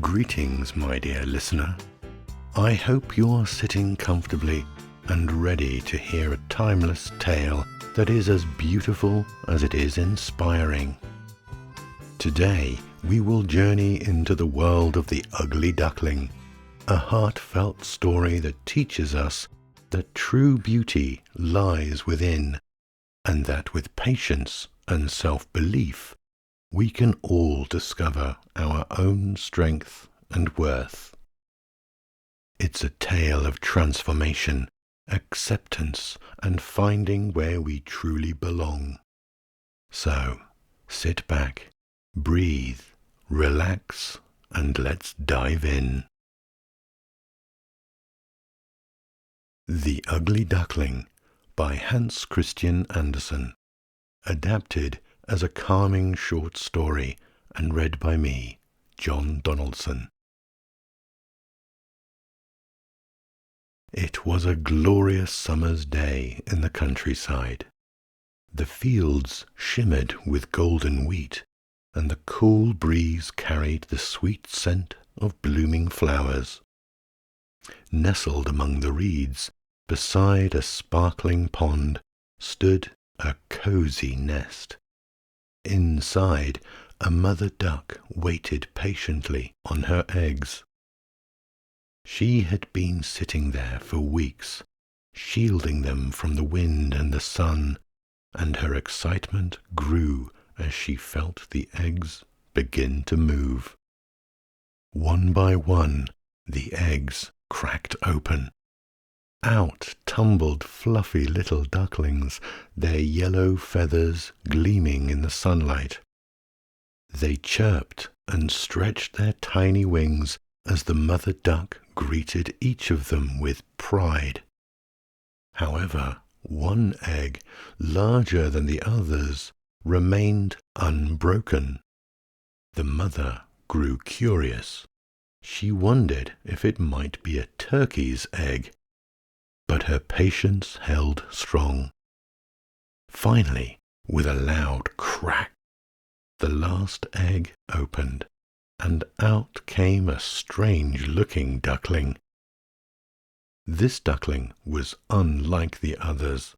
Greetings, my dear listener. I hope you're sitting comfortably and ready to hear a timeless tale that is as beautiful as it is inspiring. Today, we will journey into the world of the Ugly Duckling, a heartfelt story that teaches us that true beauty lies within, and that with patience and self-belief, we can all discover our own strength and worth. It's a tale of transformation, acceptance, and finding where we truly belong. So, sit back, breathe, relax, and let's dive in. The Ugly Duckling by Hans Christian Andersen, adapted as a calming short story and read by me, John Donaldson. It was a glorious summer's day in the countryside. The fields shimmered with golden wheat, and the cool breeze carried the sweet scent of blooming flowers. Nestled among the reeds, beside a sparkling pond, stood a cozy nest. Inside, a mother duck waited patiently on her eggs. She had been sitting there for weeks, shielding them from the wind and the sun, and her excitement grew as she felt the eggs begin to move. One by one, the eggs cracked open. Out tumbled fluffy little ducklings, their yellow feathers gleaming in the sunlight. They chirped and stretched their tiny wings as the mother duck greeted each of them with pride. However, one egg, larger than the others, remained unbroken. The mother grew curious. She wondered if it might be a turkey's egg. But her patience held strong. Finally, with a loud crack, the last egg opened, and out came a strange-looking duckling. This duckling was unlike the others.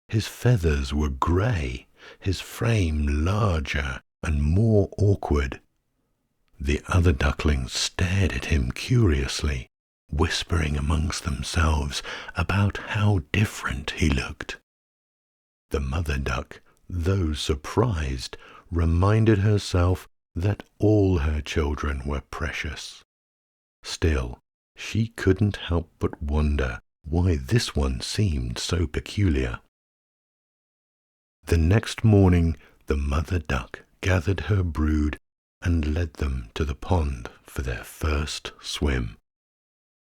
His feathers were grey, his frame larger and more awkward. The other ducklings stared at him curiously, whispering amongst themselves about how different he looked. The mother duck, though surprised, reminded herself that all her children were precious. Still, she couldn't help but wonder why this one seemed so peculiar. The next morning, the mother duck gathered her brood and led them to the pond for their first swim.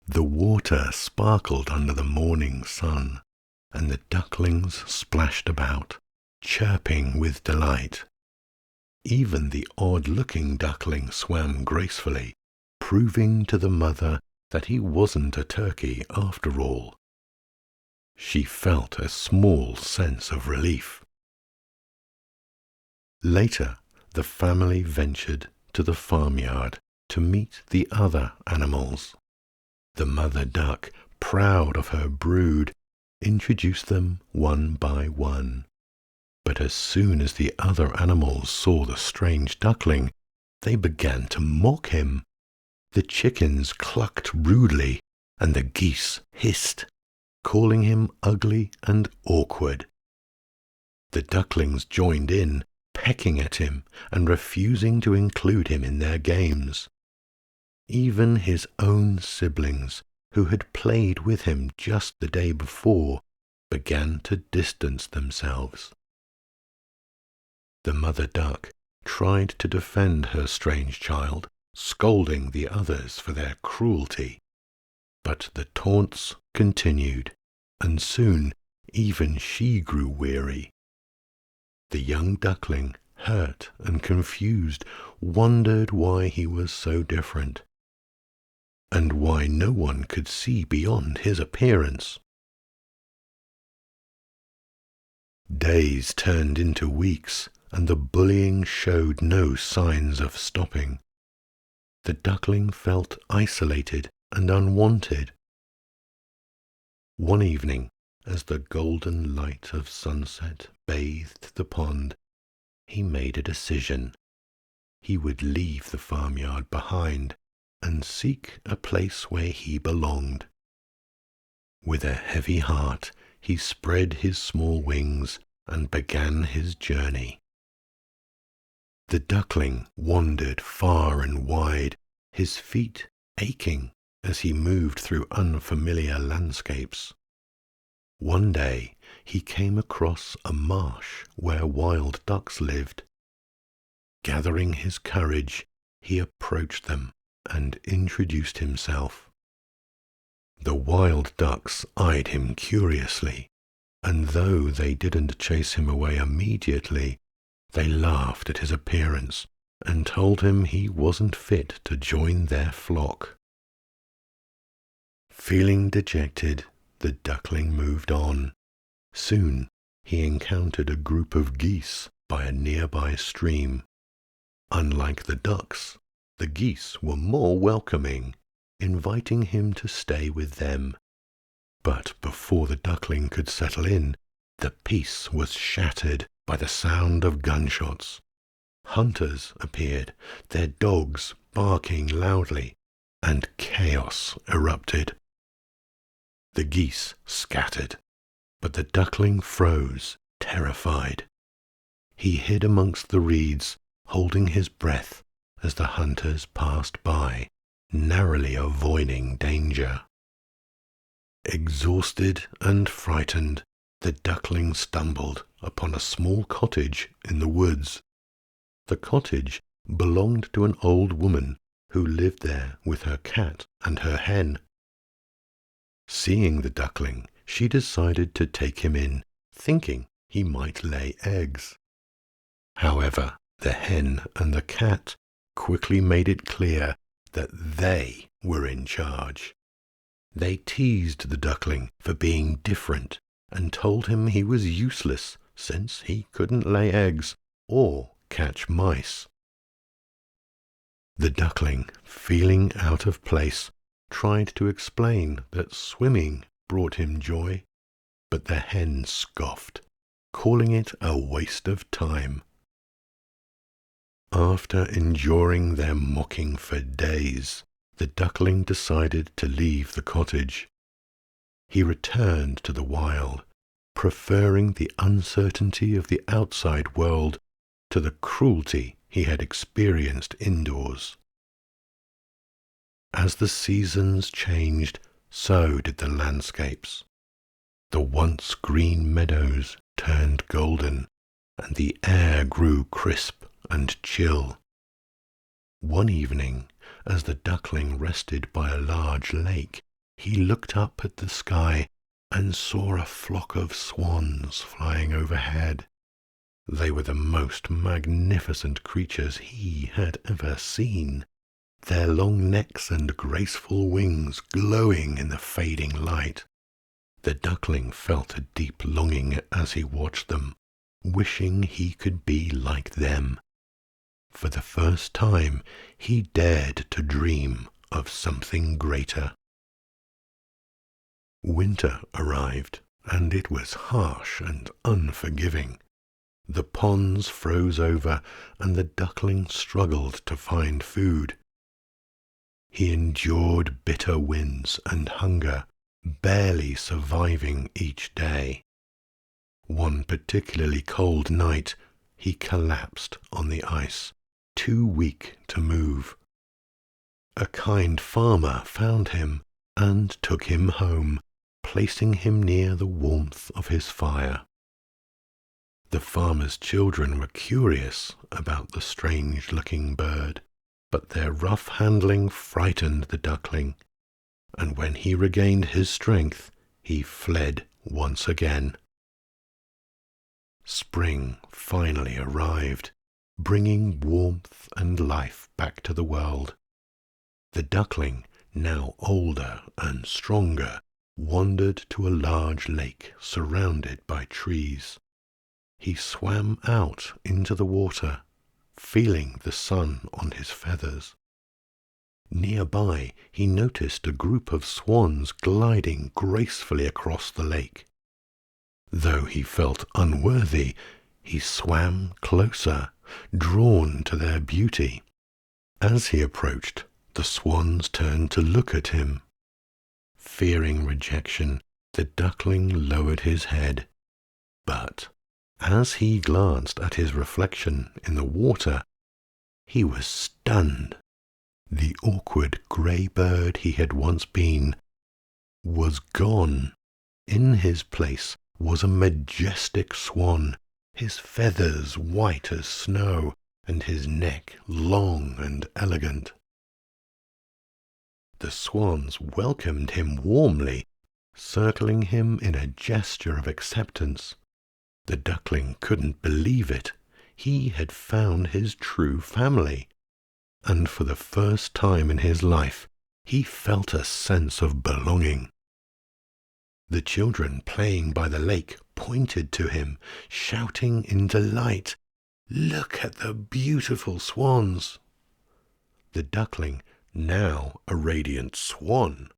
The water sparkled under the morning sun, and the ducklings splashed about, chirping with delight. Even the odd-looking duckling swam gracefully, proving to the mother that he wasn't a turkey after all. She felt a small sense of relief. Later, the family ventured to the farmyard to meet the other animals. The mother duck, proud of her brood, introduced them one by one. But as soon as the other animals saw the strange duckling, they began to mock him. The chickens clucked rudely, and the geese hissed, calling him ugly and awkward. The ducklings joined in, pecking at him and refusing to include him in their games. Even his own siblings, who had played with him just the day before, began to distance themselves. The mother duck tried to defend her strange child, scolding the others for their cruelty. But the taunts continued, and soon even she grew weary. The young duckling, hurt and confused, wondered why he was so different, and why no one could see beyond his appearance. Days turned into weeks, and the bullying showed no signs of stopping. The duckling felt isolated and unwanted. One evening, as the golden light of sunset bathed the pond, he made a decision. He would leave the farmyard behind and seek a place where he belonged. With a heavy heart, he spread his small wings and began his journey. The duckling wandered far and wide, his feet aching as he moved through unfamiliar landscapes. One day he came across a marsh where wild ducks lived. Gathering his courage, he approached them and introduced himself. The wild ducks eyed him curiously, and though they didn't chase him away immediately, they laughed at his appearance and told him he wasn't fit to join their flock. Feeling dejected, the duckling moved on. Soon he encountered a group of geese by a nearby stream. Unlike the ducks, the geese were more welcoming, inviting him to stay with them. But before the duckling could settle in, the peace was shattered by the sound of gunshots. Hunters appeared, their dogs barking loudly, and chaos erupted. The geese scattered, but the duckling froze, terrified. He hid amongst the reeds, holding his breath as the hunters passed by, narrowly avoiding danger. Exhausted and frightened, the duckling stumbled upon a small cottage in the woods. The cottage belonged to an old woman who lived there with her cat and her hen. Seeing the duckling, she decided to take him in, thinking he might lay eggs. However, the hen and the cat quickly made it clear that they were in charge. They teased the duckling for being different and told him he was useless since he couldn't lay eggs or catch mice. The duckling, feeling out of place, tried to explain that swimming brought him joy, but the hen scoffed, calling it a waste of time. After enduring their mocking for days, the duckling decided to leave the cottage. He returned to the wild, preferring the uncertainty of the outside world to the cruelty he had experienced indoors. As the seasons changed, so did the landscapes. The once green meadows turned golden, and the air grew crisp and chill. One evening, as the duckling rested by a large lake, he looked up at the sky and saw a flock of swans flying overhead. They were the most magnificent creatures he had ever seen, their long necks and graceful wings glowing in the fading light. The duckling felt a deep longing as he watched them, wishing he could be like them. For the first time, he dared to dream of something greater. Winter arrived, and it was harsh and unforgiving. The ponds froze over, and the duckling struggled to find food. He endured bitter winds and hunger, barely surviving each day. One particularly cold night, he collapsed on the ice, too weak to move. A kind farmer found him and took him home, placing him near the warmth of his fire. The farmer's children were curious about the strange-looking bird, but their rough handling frightened the duckling, and when he regained his strength, he fled once again. Spring finally arrived, bringing warmth and life back to the world. The duckling, now older and stronger, wandered to a large lake surrounded by trees. He swam out into the water, feeling the sun on his feathers. Nearby, he noticed a group of swans gliding gracefully across the lake. Though he felt unworthy, he swam closer, drawn to their beauty. As he approached, the swans turned to look at him. Fearing rejection, the duckling lowered his head. But as he glanced at his reflection in the water, he was stunned. The awkward grey bird he had once been was gone. In his place was a majestic swan, his feathers white as snow, and his neck long and elegant. The swans welcomed him warmly, circling him in a gesture of acceptance. The duckling couldn't believe it. He had found his true family, and for the first time in his life he felt a sense of belonging. The children playing by the lake pointed to him, shouting in delight, "Look at the beautiful swans!" The duckling, now a radiant swan,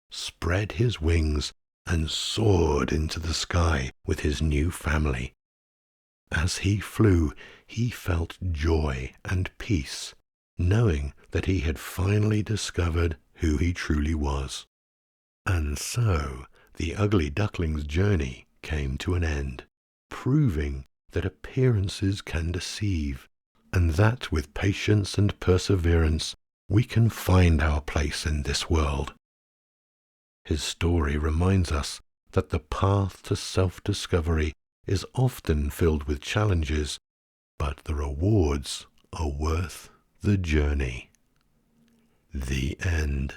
spread his wings and soared into the sky with his new family. As he flew, he felt joy and peace, knowing that he had finally discovered who he truly was. And so the ugly duckling's journey came to an end, proving that appearances can deceive, and that with patience and perseverance we can find our place in this world. His story reminds us that the path to self-discovery is often filled with challenges, but the rewards are worth the journey. The end.